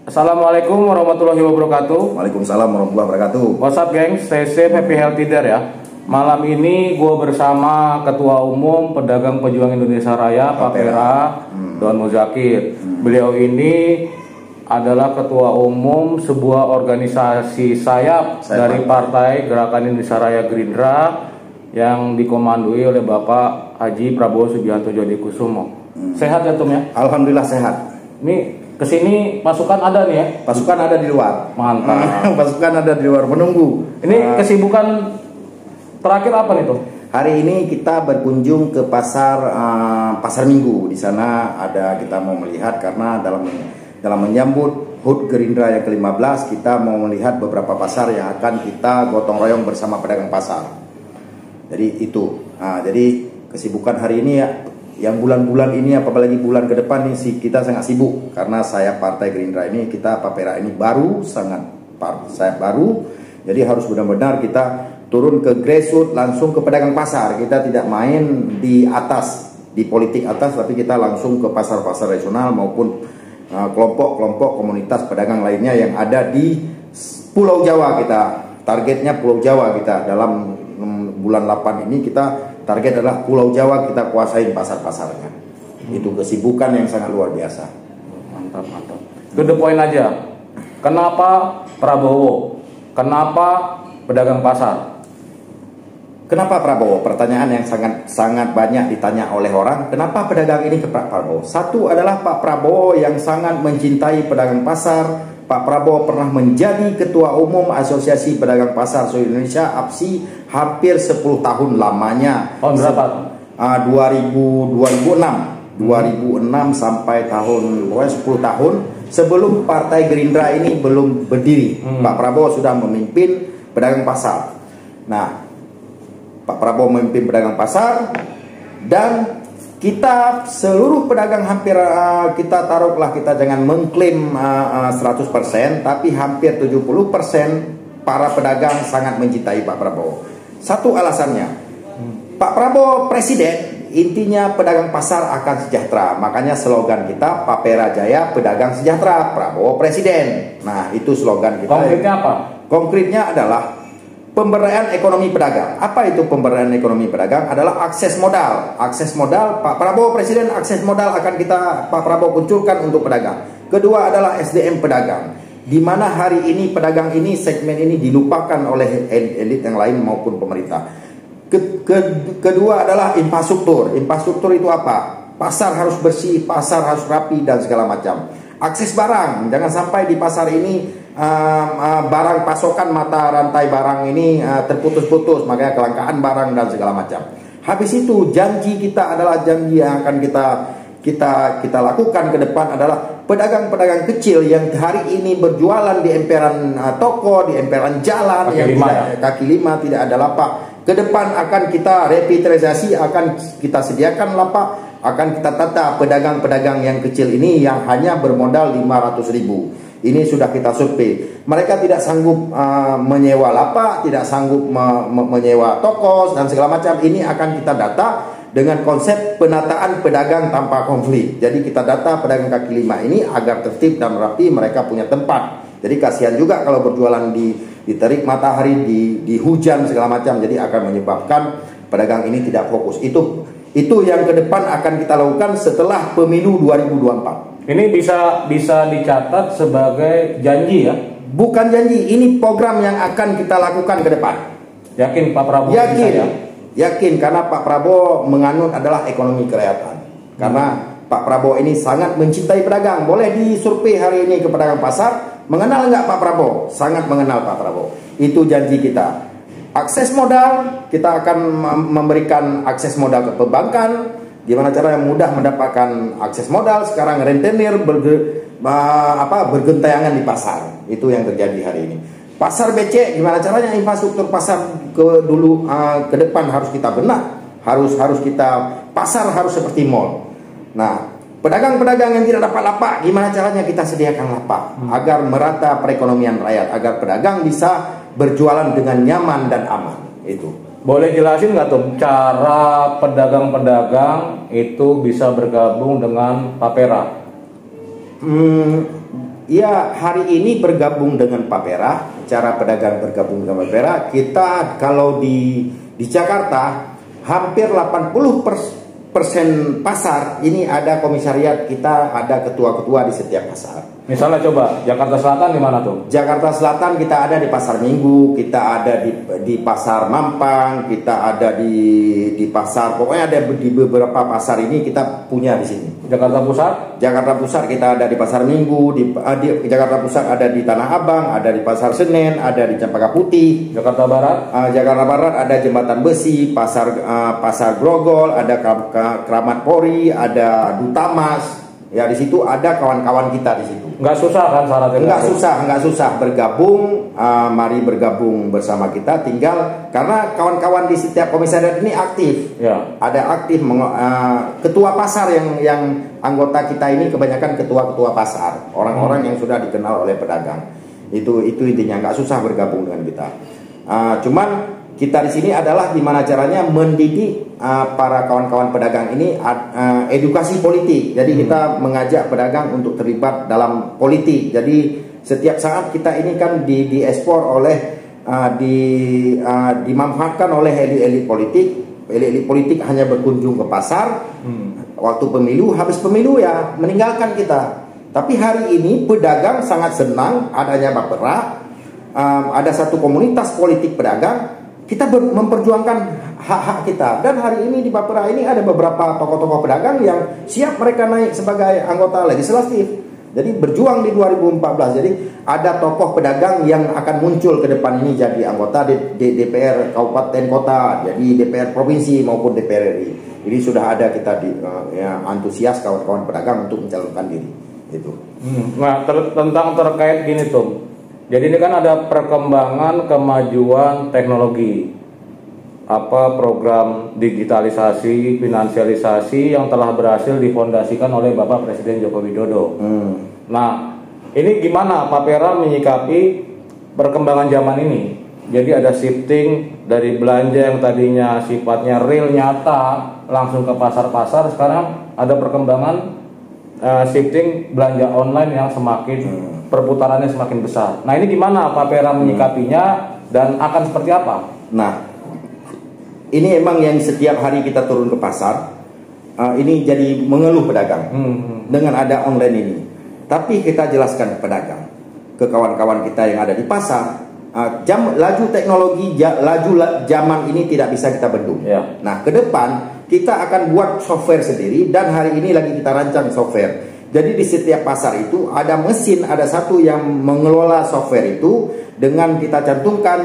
Assalamualaikum warahmatullahi wabarakatuh. Waalaikumsalam warahmatullahi wabarakatuh. What's up geng, stay safe, happy healthy there ya. Malam ini gue bersama Ketua Umum Pedagang Pejuang Indonesia Raya, Pak Pera, Don Muzakir. Beliau ini adalah Ketua Umum sebuah organisasi sayap dari Partai Gerakan Indonesia Raya Gerindra yang dikomandoi oleh Bapak Haji Prabowo Subianto Djadikusumo. Sehat ya Tum ya? Alhamdulillah sehat. Ini kesini pasukan ada nih ya? Pasukan ada di luar. Mantap. Pasukan ada di luar menunggu. Ini kesibukan terakhir apa nih tuh? Hari ini kita berkunjung ke pasar Minggu. Di sana kita mau melihat karena dalam menyambut HUT Gerindra yang ke-15 kita mau melihat beberapa pasar yang akan kita gotong royong bersama pedagang pasar. Jadi itu. Jadi kesibukan hari ini ya, yang bulan-bulan ini apalagi bulan ke depan nih kita sangat sibuk karena saya Partai Gerindra ini kita Pak Pera ini baru saya baru, jadi harus benar-benar kita turun ke grassroots langsung ke pedagang pasar. Kita tidak main di atas, di politik atas, tapi kita langsung ke pasar-pasar regional maupun kelompok-kelompok komunitas pedagang lainnya yang ada di Pulau Jawa. Kita targetnya Pulau Jawa, kita dalam bulan 8 ini kita target adalah Pulau Jawa, kita kuasain pasar-pasarnya. Itu kesibukan yang sangat luar biasa. Mantap. To the point aja. Kenapa Prabowo? Kenapa pedagang pasar? Kenapa Prabowo? Pertanyaan yang sangat banyak ditanya oleh orang. Kenapa pedagang ini ke Pak Prabowo? Satu adalah Pak Prabowo yang sangat mencintai pedagang pasar. Pak Prabowo pernah menjadi Ketua Umum Asosiasi Pedagang Pasar Seluruh Indonesia (APSI) hampir 10 tahun lamanya. Tahun berapa? 2006 sampai tahun 10 tahun sebelum Partai Gerindra ini belum berdiri. Pak Prabowo sudah memimpin pedagang pasar. Nah, Pak Prabowo memimpin pedagang pasar dan kita seluruh pedagang hampir kita taruhlah, kita jangan mengklaim 100%, tapi hampir 70% para pedagang sangat mencintai Pak Prabowo. Satu alasannya, Pak Prabowo presiden, intinya pedagang pasar akan sejahtera. Makanya slogan kita Pak Pera Jaya Pedagang Sejahtera, Prabowo Presiden. Nah, itu slogan kita. Konkretnya apa? Konkretnya adalah pemberdayaan ekonomi pedagang. Apa itu pemberdayaan ekonomi pedagang? Adalah akses modal. Akses modal, Pak Prabowo Presiden, akses modal akan Pak Prabowo munculkan untuk pedagang. Kedua adalah SDM pedagang, di mana hari ini pedagang ini, segmen ini dilupakan oleh elit yang lain maupun pemerintah. Kedua adalah infrastruktur. Infrastruktur itu apa? Pasar harus bersih, pasar harus rapi dan segala macam. Akses barang, jangan sampai di pasar ini barang pasokan mata rantai barang ini terputus-putus, makanya kelangkaan barang dan segala macam. Habis itu janji kita adalah janji yang akan kita lakukan ke depan adalah pedagang-pedagang kecil yang hari ini berjualan di emperan toko, di emperan jalan kaki lima tidak ada lapak. Ke depan akan kita revitalisasi, akan kita sediakan lapak, akan kita tata pedagang-pedagang yang kecil ini yang hanya bermodal 500.000. Ini sudah kita survei. Mereka tidak sanggup menyewa lapak, tidak sanggup menyewa toko dan segala macam. Ini akan kita data dengan konsep penataan pedagang tanpa konflik. Jadi kita data pedagang kaki lima ini agar tertib dan rapi, mereka punya tempat. Jadi kasihan juga kalau berjualan di terik matahari, di hujan segala macam. Jadi akan menyebabkan pedagang ini tidak fokus. Itu yang ke depan akan kita lakukan setelah pemilu 2024. Ini bisa dicatat sebagai janji ya? Bukan janji, ini program yang akan kita lakukan ke depan. Yakin Pak Prabowo? Yakin karena Pak Prabowo menganut adalah ekonomi kerakyatan. Karena Pak Prabowo ini sangat mencintai pedagang. Boleh disurvei hari ini ke pedagang pasar, mengenal nggak Pak Prabowo? Sangat mengenal Pak Prabowo. Itu janji kita. Akses modal, kita akan memberikan akses modal ke perbankan. Gimana cara yang mudah mendapatkan akses modal? Sekarang rentenir bergentayangan di pasar. Itu yang terjadi hari ini. Pasar BC, gimana caranya infrastruktur pasar ke depan harus kita benak. Harus kita pasar harus seperti mall. Nah, pedagang-pedagang yang tidak dapat lapak, gimana caranya kita sediakan lapak agar merata perekonomian rakyat, agar pedagang bisa berjualan dengan nyaman dan aman. Itu. Boleh jelasin nggak tuh cara pedagang-pedagang itu bisa bergabung dengan Pak Pera? Ya, hari ini bergabung dengan Papera, cara pedagang bergabung dengan Papera, kita kalau di Jakarta hampir 80% pasar ini ada komisariat kita, ada ketua-ketua di setiap pasar. Misalnya coba Jakarta Selatan di mana tuh? Jakarta Selatan kita ada di Pasar Minggu, kita ada di Pasar Mampang, kita ada di pasar, pokoknya ada di beberapa pasar ini kita punya di sini. Jakarta Pusat? Jakarta Pusat kita ada di Pasar Minggu, di Jakarta Pusat ada di Tanah Abang, ada di Pasar Senen, ada di Cempaka Putih. Jakarta Barat? Jakarta Barat ada Jembatan Besi, Pasar Grogol, ada Keramat Pori, ada Dutamas. Ya, di situ ada kawan-kawan kita di situ. Nggak susah kan syaratnya? Nggak susah bergabung. Mari bergabung bersama kita. Tinggal karena kawan-kawan di setiap komisariat ini aktif. Ya. Ada aktif ketua pasar yang anggota kita ini kebanyakan ketua-ketua pasar, orang-orang yang sudah dikenal oleh pedagang. Itu intinya, nggak susah bergabung dengan kita. Cuman kita di sini adalah gimana caranya mendidik para kawan-kawan pedagang ini edukasi politik. Jadi kita mengajak pedagang untuk terlibat dalam politik. Jadi setiap saat kita ini kan diekspor oleh dimanfaatkan oleh elit-elit politik. Elit-elit politik hanya berkunjung ke pasar waktu pemilu, habis pemilu ya meninggalkan kita. Tapi hari ini pedagang sangat senang adanya Bapera. Ada satu komunitas politik pedagang. Kita memperjuangkan hak-hak kita. Dan hari ini di Bapera ini ada beberapa tokoh-tokoh pedagang yang siap mereka naik sebagai anggota legislatif. Jadi berjuang di 2014. Jadi ada tokoh pedagang yang akan muncul ke depan ini jadi anggota DPR kabupaten kota, jadi DPR provinsi maupun DPR RI. Jadi sudah ada kita antusias kawan-kawan pedagang untuk mencalonkan diri. Itu. Nah, terkait gini tuh. Jadi ini kan ada perkembangan kemajuan teknologi, program digitalisasi, finansialisasi yang telah berhasil difondasikan oleh Bapak Presiden Joko Widodo. Nah, ini gimana Papera menyikapi perkembangan zaman ini? Jadi ada shifting dari belanja yang tadinya sifatnya real nyata langsung ke pasar-pasar, sekarang ada perkembangan shifting belanja online yang semakin perputarannya semakin besar. Nah, ini gimana Papera menyikapinya dan akan seperti apa? Nah, ini emang yang setiap hari kita turun ke pasar, ini jadi mengeluh pedagang dengan ada online ini. Tapi kita jelaskan ke pedagang, ke kawan-kawan kita yang ada di pasar, laju teknologi, laju zaman ini tidak bisa kita bendung. Ya. Nah, ke depan kita akan buat software sendiri dan hari ini lagi kita rancang software. Jadi di setiap pasar itu ada mesin, ada satu yang mengelola software itu dengan kita cantumkan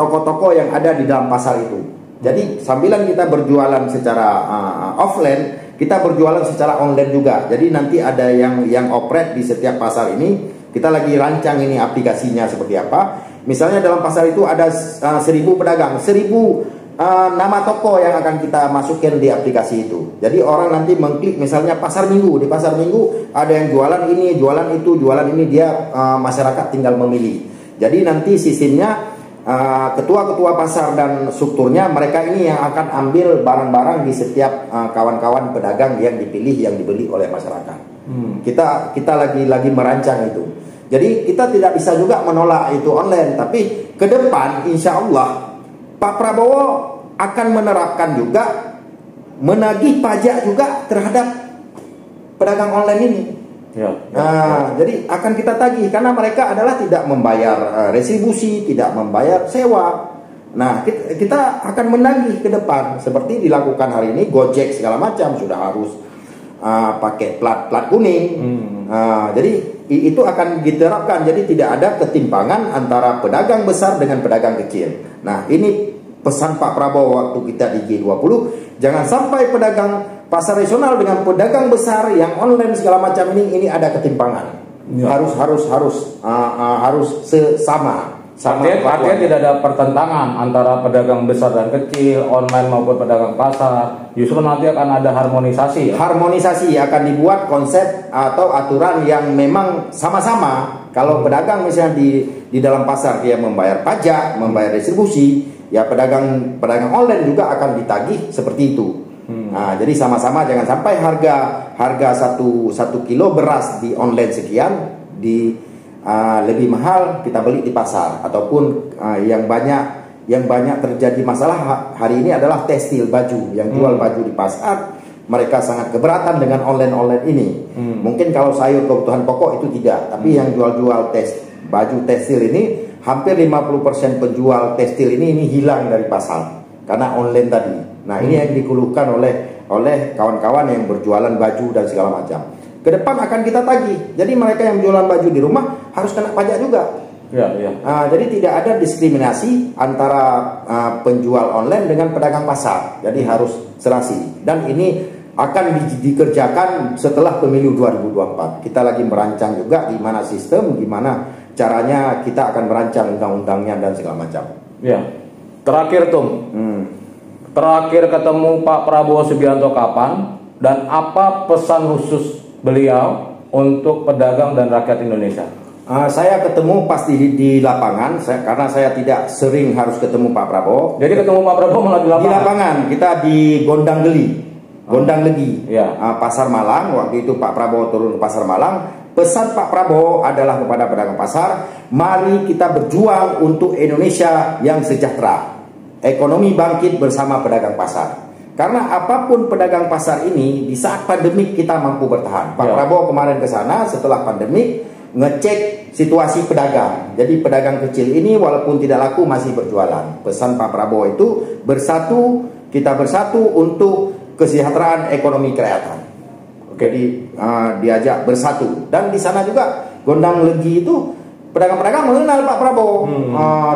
toko-toko yang ada di dalam pasar itu. Jadi sambilan kita berjualan secara offline, kita berjualan secara online juga. Jadi nanti ada yang operate di setiap pasar ini. Kita lagi rancang ini aplikasinya seperti apa. Misalnya dalam pasar itu ada 1.000 pedagang, 1.000 nama toko yang akan kita masukin di aplikasi itu. Jadi orang nanti mengklik misalnya Pasar Minggu. Di Pasar Minggu ada yang jualan ini, jualan itu, jualan ini, dia masyarakat tinggal memilih. Jadi nanti sistemnya ketua-ketua pasar dan strukturnya mereka ini yang akan ambil barang-barang di setiap kawan-kawan pedagang yang dipilih, yang dibeli oleh masyarakat. Kita lagi merancang itu. Jadi kita tidak bisa juga menolak itu online, tapi ke depan insya Allah Pak Prabowo akan menerapkan juga menagih pajak juga terhadap pedagang online ini. Jadi akan kita tagih karena mereka adalah tidak membayar retribusi, tidak membayar sewa. Nah, kita akan menagih ke depan seperti dilakukan hari ini Gojek segala macam sudah harus pakai plat kuning. Jadi itu akan diterapkan. Jadi tidak ada ketimpangan antara pedagang besar dengan pedagang kecil. Nah, ini pesan Pak Prabowo waktu kita di G20, jangan sampai pedagang pasar regional dengan pedagang besar yang online segala macam ini ada ketimpangan. Harus sama. Artinya tidak ada pertentangan antara pedagang besar dan kecil, online maupun pedagang pasar. Justru nanti akan ada harmonisasi. Harmonisasi akan dibuat konsep atau aturan yang memang sama-sama. Kalau pedagang misalnya di dalam pasar dia membayar pajak, membayar distribusi, ya pedagang online juga akan ditagih seperti itu. Nah, jadi sama-sama, jangan sampai harga 1 kilo beras di online sekian, lebih mahal kita beli di pasar, ataupun yang banyak terjadi masalah hari ini adalah tekstil, baju yang jual baju di pasar. Mereka sangat keberatan dengan online ini. Mungkin kalau sayur kebutuhan pokok itu tidak, tapi yang jual-jual baju tekstil ini hampir 50% penjual tekstil ini hilang dari pasar karena online tadi. Nah, ini yang dikeluhkan oleh kawan-kawan yang berjualan baju dan segala macam. Ke depan akan kita tagih. Jadi mereka yang jualan baju di rumah harus kena pajak juga. Jadi tidak ada diskriminasi antara penjual online dengan pedagang pasar. Jadi harus serasi. Dan ini akan dikerjakan setelah pemilu 2024. Kita lagi merancang juga gimana sistem, gimana caranya kita akan merancang undang-undangnya dan segala macam. Ya. Terakhir Tum, terakhir ketemu Pak Prabowo Subianto kapan, dan apa pesan khusus beliau untuk pedagang dan rakyat Indonesia? Saya ketemu pasti di lapangan, karena saya tidak sering harus ketemu Pak Prabowo. Jadi ketemu Pak Prabowo malah di lapangan? Di lapangan, kita di Gondang Legi, Pasar Malang. Waktu itu Pak Prabowo turun ke Pasar Malang. Pesan Pak Prabowo adalah kepada pedagang pasar, mari kita berjuang untuk Indonesia yang sejahtera. Ekonomi bangkit bersama pedagang pasar. Karena apapun pedagang pasar ini, di saat pandemik kita mampu bertahan. Pak Prabowo kemarin ke sana setelah pandemik, ngecek situasi pedagang. Jadi pedagang kecil ini walaupun tidak laku masih berjualan. Pesan Pak Prabowo itu bersatu, kita bersatu untuk kesejahteraan ekonomi kerakyatan. Jadi diajak bersatu. Dan di sana juga Gondang Legi itu pedagang-pedagang mengenal Pak Prabowo.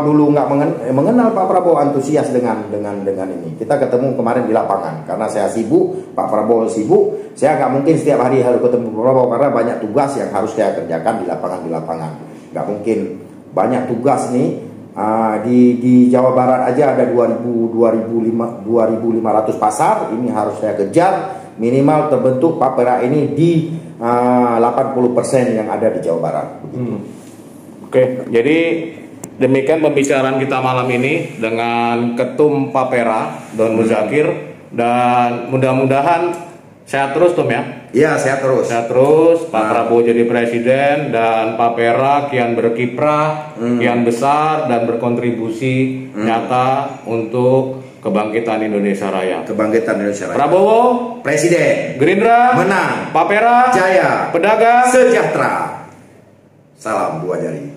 Dulu nggak mengenal Pak Prabowo, antusias dengan ini. Kita ketemu kemarin di lapangan karena saya sibuk, Pak Prabowo sibuk. Saya nggak mungkin setiap hari harus ketemu Pak Prabowo karena banyak tugas yang harus saya kerjakan di lapangan. Nggak mungkin, banyak tugas nih. Di Jawa Barat aja ada 2.500 pasar. Ini harus saya kejar. Minimal terbentuk Papera ini di 80% yang ada di Jawa Barat. Oke, jadi demikian pembicaraan kita malam ini dengan Ketum Papera Don Muzakir, dan mudah-mudahan sehat terus Tum ya. Iya, sehat terus. Sehat terus, Pak Prabowo jadi presiden dan Papera kian berkiprah, kian besar dan berkontribusi nyata untuk kebangkitan Indonesia Raya. Kebangkitan Indonesia Raya. Prabowo presiden, Gerindra menang, Papera jaya, pedagang sejahtera. Salam dua jari.